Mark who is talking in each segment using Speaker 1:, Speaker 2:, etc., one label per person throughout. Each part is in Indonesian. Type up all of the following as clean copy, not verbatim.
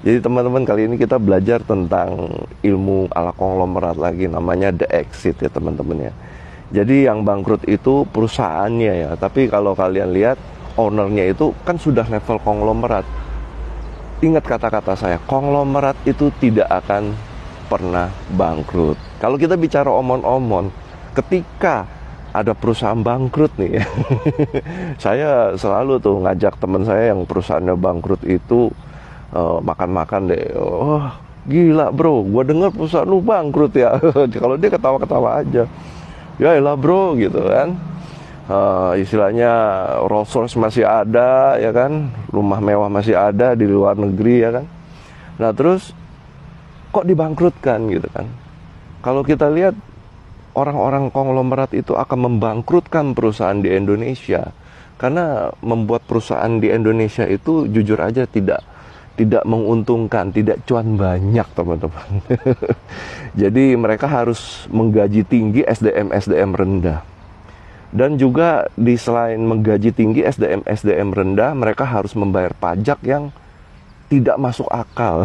Speaker 1: Jadi teman-teman, kali ini kita belajar tentang ilmu ala konglomerat lagi, namanya the exit ya teman-teman ya. Jadi yang bangkrut itu perusahaannya ya, tapi kalau kalian lihat ownernya itu kan sudah level konglomerat. Ingat kata-kata saya, konglomerat itu tidak akan pernah bangkrut. Kalau kita bicara omon-omon, ketika ada perusahaan bangkrut nih ya, saya selalu tuh ngajak teman saya yang perusahaannya bangkrut itu makan-makan deh. Oh gila bro, gue dengar perusahaan lu bangkrut ya. Kalau dia ketawa-ketawa aja, ya elah bro gitu kan. Istilahnya Rolls Royce masih ada ya kan, rumah mewah masih ada di luar negeri ya kan. Nah terus kok dibangkrutkan gitu kan. Kalau kita lihat orang-orang konglomerat itu akan membangkrutkan perusahaan di Indonesia, karena membuat perusahaan di Indonesia itu jujur aja tidak menguntungkan, tidak cuan banyak teman-teman. Jadi mereka harus menggaji tinggi SDM rendah. Dan juga selain menggaji tinggi SDM rendah, mereka harus membayar pajak yang tidak masuk akal.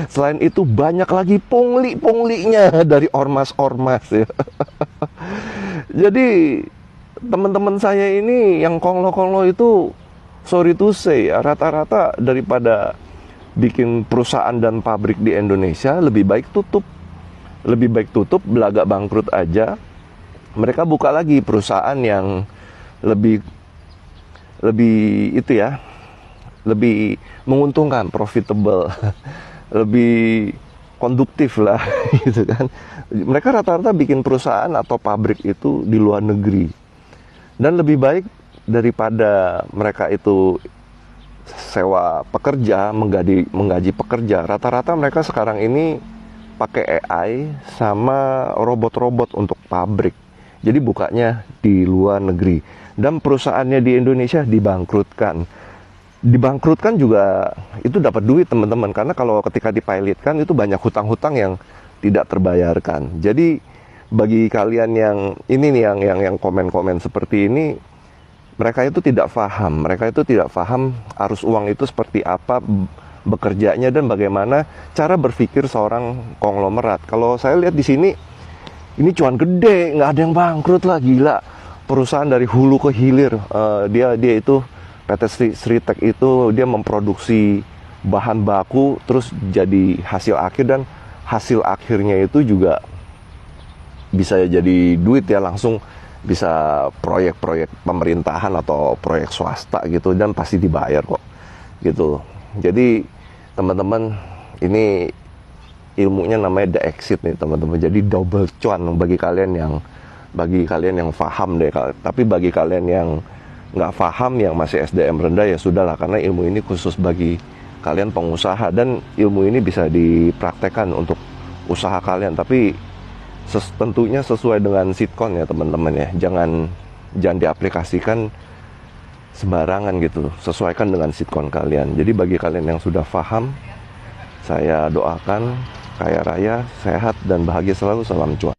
Speaker 1: Selain itu banyak lagi pungli-punglinya dari ormas-ormas ya. Jadi teman-teman saya ini yang konglo-konglo itu, sorry to say ya, rata-rata daripada bikin perusahaan dan pabrik di Indonesia, lebih baik tutup. Lebih baik tutup, belagak bangkrut aja. Mereka buka lagi perusahaan yang lebih itu ya, lebih menguntungkan, profitable, lebih konduktif lah gitu kan. Mereka rata-rata bikin perusahaan atau pabrik itu di luar negeri. Dan lebih baik daripada mereka itu sewa pekerja, menggaji pekerja, rata-rata mereka sekarang ini pakai AI sama robot-robot untuk pabrik. Jadi bukanya di luar negeri. Dan perusahaannya di Indonesia dibangkrutkan. Dibangkrutkan juga itu dapat duit teman-teman, karena kalau ketika dipilotkan itu banyak hutang-hutang yang tidak terbayarkan. Jadi bagi kalian yang ini nih, yang komen-komen seperti ini, mereka itu tidak paham arus uang itu seperti apa bekerjanya dan bagaimana cara berpikir seorang konglomerat. Kalau saya lihat di sini, ini cuan gede, nggak ada yang bangkrut lah, gila. Perusahaan dari hulu ke hilir, dia itu PT Sritek itu dia memproduksi bahan baku terus jadi hasil akhir, dan hasil akhirnya itu juga bisa jadi duit ya, langsung bisa proyek-proyek pemerintahan atau proyek swasta gitu, dan pasti dibayar kok gitu. Jadi teman-teman, ini ilmunya namanya the exit nih teman-teman. Jadi double cuan bagi kalian yang paham deh. Tapi bagi kalian yang nggak paham, yang masih SDM rendah, ya sudahlah, karena ilmu ini khusus bagi kalian pengusaha, dan ilmu ini bisa dipraktekkan untuk usaha kalian, tapi tentunya sesuai dengan sitkon ya teman-teman ya. Jangan diaplikasikan sembarangan gitu, sesuaikan dengan sitkon kalian. Jadi bagi kalian yang sudah paham, saya doakan kaya raya, sehat dan bahagia selalu. Salam cuan.